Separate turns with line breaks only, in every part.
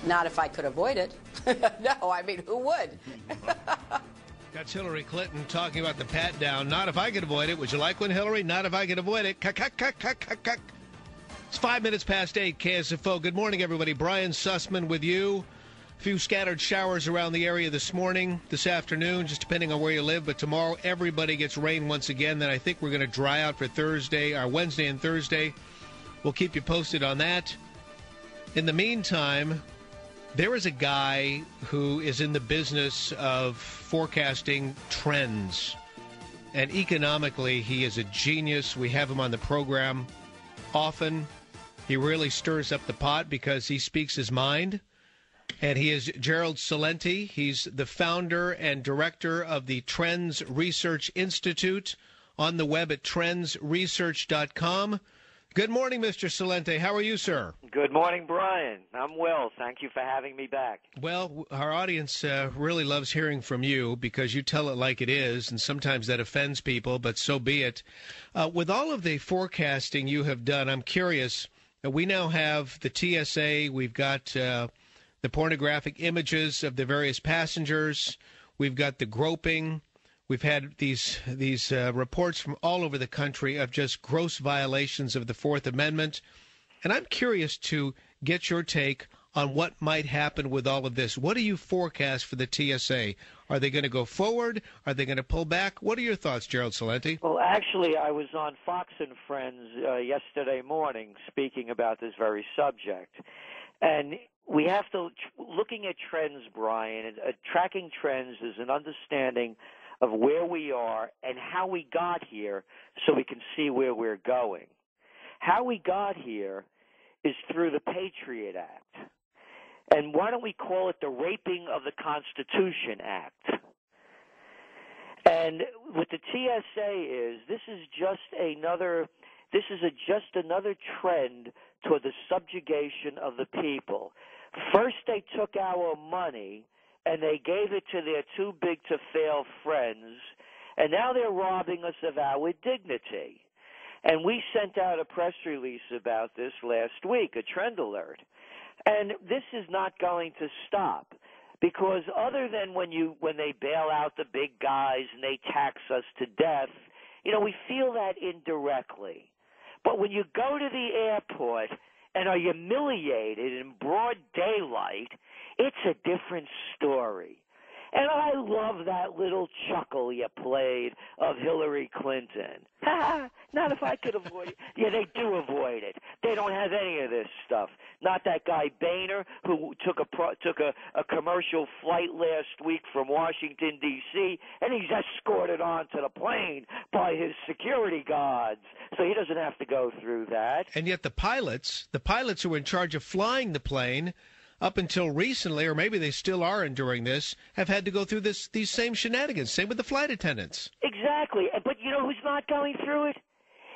Not if I could avoid it. No, I mean, who would?
That's Hillary Clinton talking about the pat down. Not if I could avoid it. Would you like one, Hillary? Not if I could avoid it. It's 5 minutes past 8, KSFO. Good morning, everybody. Brian Sussman with you. A few scattered showers around the area this morning, this afternoon, just depending on where you live. But tomorrow, everybody gets rain once again. Then I think we're going to dry out for Wednesday and Thursday. We'll keep you posted on that. In the meantime, there is a guy who is in the business of forecasting trends. And economically, he is a genius. We have him on the program often. He really stirs up the pot because he speaks his mind. And he is Gerald Celente. He's the founder and director of the Trends Research Institute on the web at trendsresearch.com. Good morning, Mr. Celente. How are you, sir?
Good morning, Brian. I'm well. Thank you for having me back.
Well, our audience really loves hearing from you because you tell it like it is, and sometimes that offends people, but so be it. With all of the forecasting you have done, I'm curious. We now have the TSA. We've got the pornographic images of the various passengers. We've got the groping. We've had these reports from all over the country of just gross violations of the Fourth Amendment. And I'm curious to get your take on what might happen with all of this. What do you forecast for the TSA? Are they going to go forward? Are they going to pull back? What are your thoughts, Gerald Celente?
Well, actually, I was on Fox and Friends yesterday morning speaking about this very subject. And we have to, looking at trends, Brian, tracking trends is an understanding of where we are and how we got here so we can see where we're going. How we got here is through the Patriot Act. And why don't we call it the Raping of the Constitution Act? And what the TSA is, this is just another trend toward the subjugation of the people. First they took our money and they gave it to their too-big-to-fail friends, and now they're robbing us of our dignity. And we sent out a press release about this last week, a trend alert. And this is not going to stop, because other than when they bail out the big guys and they tax us to death, we feel that indirectly. But when you go to the airport and are humiliated in broad daylight, it's a different story. And I love that little chuckle you played of Hillary Clinton. Not if I could avoid it. Yeah, they do avoid it. They don't have any of this stuff. Not that guy Boehner, who took a commercial flight last week from Washington, D.C., and he's escorted onto the plane by his security guards. So he doesn't have to go through that.
And yet the pilots who were in charge of flying the plane up until recently, or maybe they still are enduring this, have had to go through these same shenanigans. Same with the flight attendants.
Exactly. But you know who's not going through it?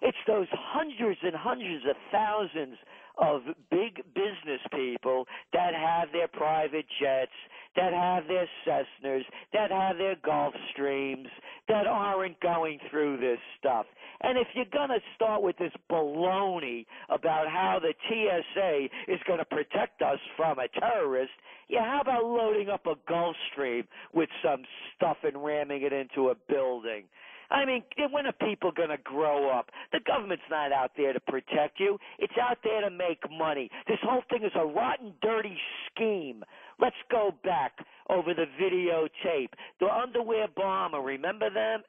It's those hundreds and hundreds of thousands of big business people that have their private jets, that have their Cessnas, that have their Gulfstreams, that aren't going through this stuff. And if you're going to start with this baloney about how the TSA is going to protect us from a terrorist, yeah, how about loading up a Gulfstream with some stuff and ramming it into a building? I mean, when are people going to grow up? The government's not out there to protect you. It's out there to make money. This whole thing is a rotten, dirty scheme. Let's go back over the videotape. The underwear bomber, remember them?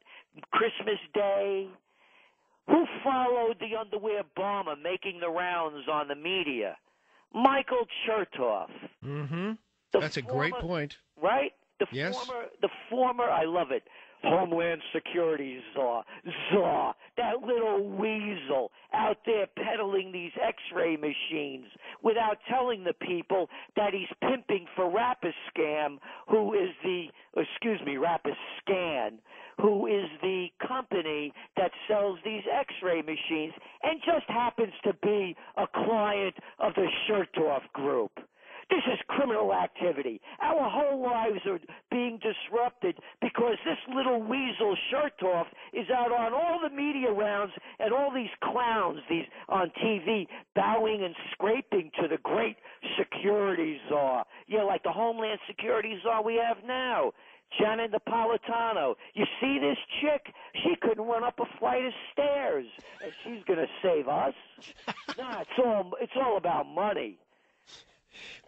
Christmas Day. Who followed the underwear bomber making the rounds on the media? Michael Chertoff.
Mm-hmm. That's a great point.
Right? The former, I love it, Homeland Security czar, that little weasel out there peddling these X-ray machines without telling the people that he's pimping for Rapiscan, who is the company that sells these X-ray machines and just happens to be a client of the Chertoff Group. This is criminal activity. Our whole lives are being disrupted because this little weasel Chertoff is out on all the media rounds and all these clowns on TV bowing and scraping to the great security czar. like the Homeland Security czar we have now, Janet Napolitano. You see this chick? She couldn't run up a flight of stairs, and she's going to save us? Nah, it's all about money.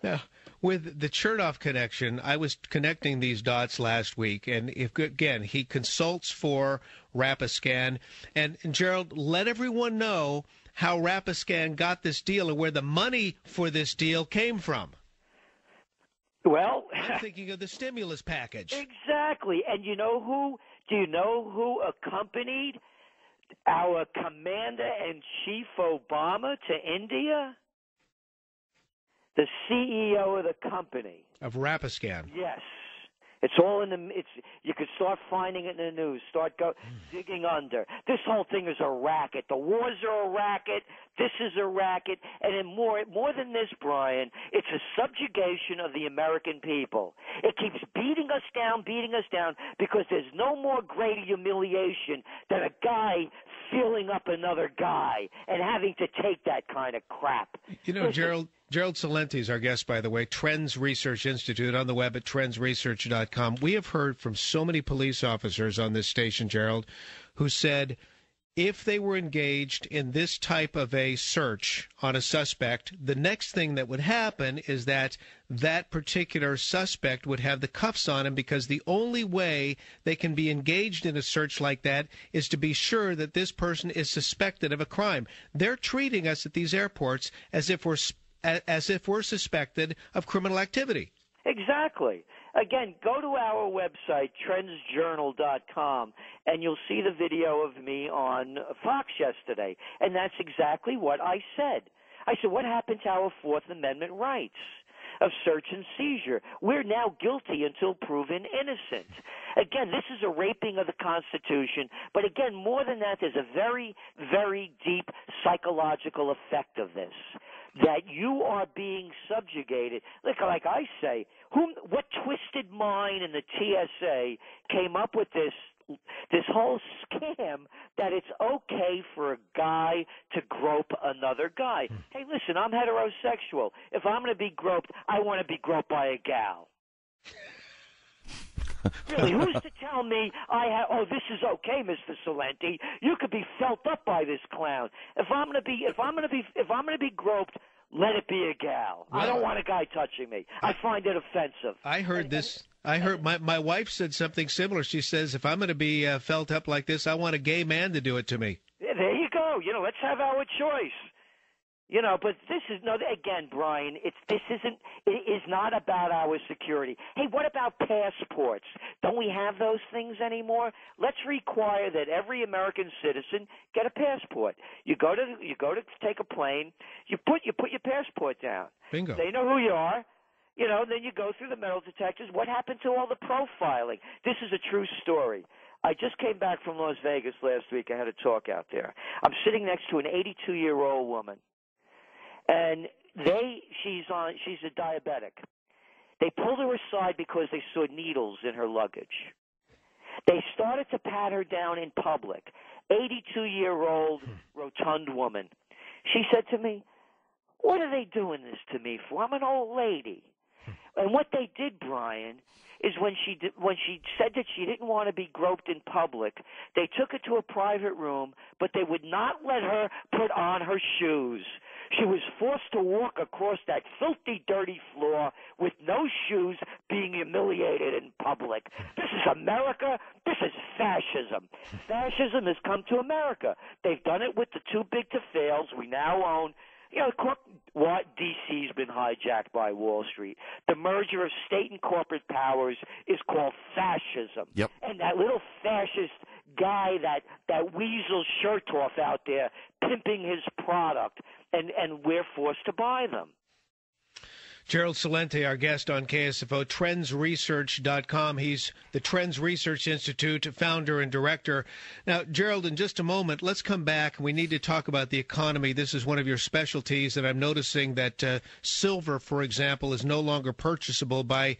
Now, with the Chernoff connection, I was connecting these dots last week, and again, he consults for Rapiscan. And Gerald, let everyone know how Rapiscan got this deal and where the money for this deal came from.
Well,
I'm thinking of the stimulus package.
Exactly. And do you know who accompanied our Commander-in-Chief Obama to India? The CEO of the company.
Of Rapiscan.
Yes. It's all in the. You could start finding it in the news. Start digging under. This whole thing is a racket. The wars are a racket. This is a racket, and then more than this, Brian, it's a subjugation of the American people. It keeps beating us down, because there's no more greater humiliation than a guy feeling up another guy and having to take that kind of crap.
You know, Gerald Celente is our guest, by the way, Trends Research Institute, on the web at trendsresearch.com. We have heard from so many police officers on this station, Gerald, who said if they were engaged in this type of a search on a suspect, the next thing that would happen is that particular suspect would have the cuffs on him, because the only way they can be engaged in a search like that is to be sure that this person is suspected of a crime. They're treating us at these airports as if we're suspected of criminal activity.
Exactly. Again, go to our website, trendsjournal.com, and you'll see the video of me on Fox yesterday. And that's exactly what I said. I said, what happened to our Fourth Amendment rights of search and seizure? We're now guilty until proven innocent. Again, this is a raping of the Constitution. But again, more than that, there's a very, very deep psychological effect of this, that you are being subjugated. Like I say, what twisted mind in the TSA came up with this whole scam that it's okay for a guy to grope another guy? Hey, listen, I'm heterosexual. If I'm going to be groped, I want to be groped by a gal. Really, who's to tell me this is okay, Mr. Celente? You could be felt up by this clown. If I'm going to be groped, let it be a gal. Well, I don't want a guy touching me. I find it offensive.
I heard my wife said something similar. She says, if I'm going to be felt up like this, I want a gay man to do it to me.
Yeah, there you go. Let's have our choice. But this is again, Brian. It is not about our security. Hey, what about passports? Don't we have those things anymore? Let's require that every American citizen get a passport. You go to take a plane. You put your passport down.
Bingo.
They know who you are. Then you go through the metal detectors. What happened to all the profiling? This is a true story. I just came back from Las Vegas last week. I had a talk out there. I'm sitting next to an 82-year-old woman. And she's a diabetic. They pulled her aside because they saw needles in her luggage. They started to pat her down in public. 82-year-old rotund woman. She said to me, "What are they doing this to me for? I'm an old lady." And what they did, Brian, is when she said that she didn't want to be groped in public, they took her to a private room, but they would not let her put on her shoes. She was forced to walk across that filthy, dirty floor with no shoes, being humiliated in public. This is America. This is fascism. Fascism has come to America. They've done it with the too big to fails we now own. D.C.'s been hijacked by Wall Street. The merger of state and corporate powers is called fascism.
Yep.
And that little fascist guy, that weasel Chertoff out there pimping his product, and we're forced to buy them.
Gerald Celente, our guest on KSFO, trendsresearch.com. He's the Trends Research Institute founder and director. Now, Gerald, in just a moment, let's come back. We need to talk about the economy. This is one of your specialties, and I'm noticing that silver, for example, is no longer purchasable by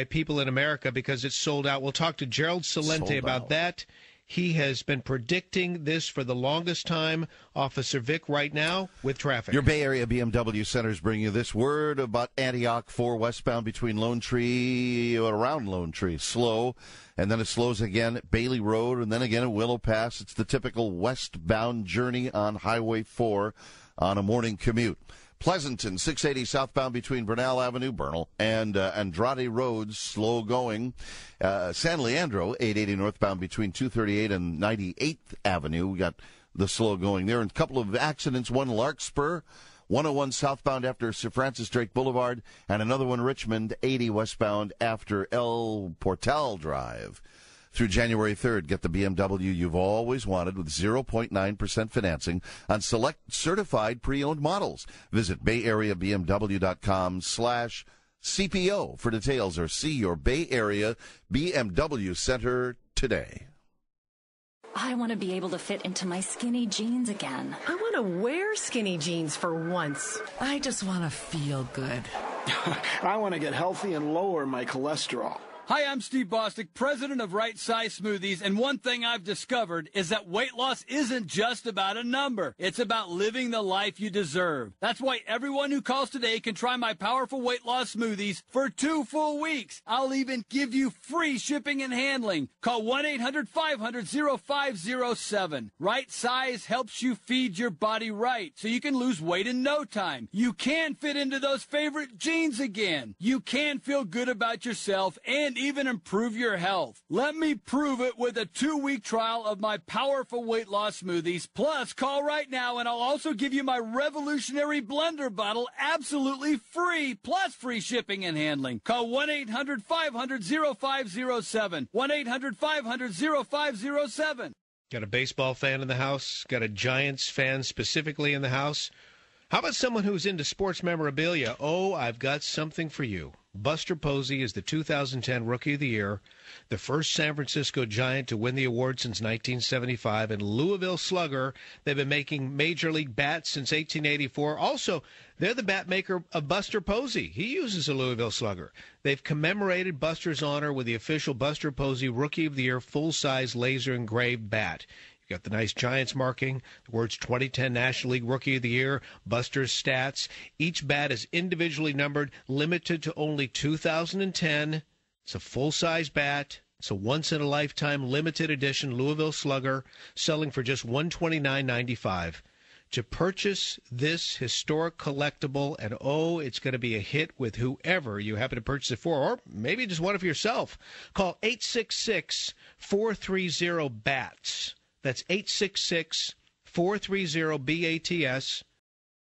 people in America because it's sold out. We'll talk to Gerald Celente about that. He has been predicting this for the longest time. Officer Vic right now with traffic.
Your Bay Area BMW Centers bring you this word about Antioch 4 westbound between Lone Tree, around Lone Tree. Slow, and then it slows again at Bailey Road, and then again at Willow Pass. It's the typical westbound journey on Highway 4 on a morning commute. Pleasanton, 680 southbound between Bernal Avenue, and Andrade Roads, slow going. San Leandro, 880 northbound between 238 and 98th Avenue. We got the slow going there. And a couple of accidents, one Larkspur, 101 southbound after Sir Francis Drake Boulevard, and another one Richmond, 80 westbound after El Portal Drive. Through January 3rd, get the BMW you've always wanted with 0.9% financing on select certified pre-owned models. Visit BayAreaBMW.com/CPO for details or see your Bay Area BMW Center today.
I want to be able to fit into my skinny jeans again.
I want to wear skinny jeans for once.
I just want to feel good.
I want to get healthy and lower my cholesterol.
Hi, I'm Steve Bostic, president of Right Size Smoothies, and one thing I've discovered is that weight loss isn't just about a number. It's about living the life you deserve. That's why everyone who calls today can try my powerful weight loss smoothies for 2 full weeks. I'll even give you free shipping and handling. Call 1-800-500-0507. Right Size helps you feed your body right so you can lose weight in no time. You can fit into those favorite jeans again. You can feel good about yourself and even improve your health. Let me prove it with a 2-week trial of my powerful weight loss smoothies. Plus, call right now and I'll also give you my revolutionary blender bottle absolutely free, plus free shipping and handling. Call 1-800-500-0507. 1-800-500-0507.
Got a baseball fan in the house? Got a Giants fan specifically in the house? How about someone who's into sports memorabilia? Oh, I've got something for you. Buster Posey is the 2010 Rookie of the Year, the first San Francisco Giant to win the award since 1975, and Louisville Slugger. They've been making Major League bats since 1884. Also, they're the bat maker of Buster Posey. He uses a Louisville Slugger. They've commemorated Buster's honor with the official Buster Posey Rookie of the Year full-size laser-engraved bat. Got the nice Giants marking, the words 2010 National League Rookie of the Year, Buster's stats. Each bat is individually numbered, limited to only 2010. It's a full-size bat. It's a once-in-a-lifetime limited edition Louisville Slugger, selling for just $129.95. To purchase this historic collectible, and oh, it's going to be a hit with whoever you happen to purchase it for, or maybe just one for yourself. Call 866-430-BATS. That's 866-430-BATS.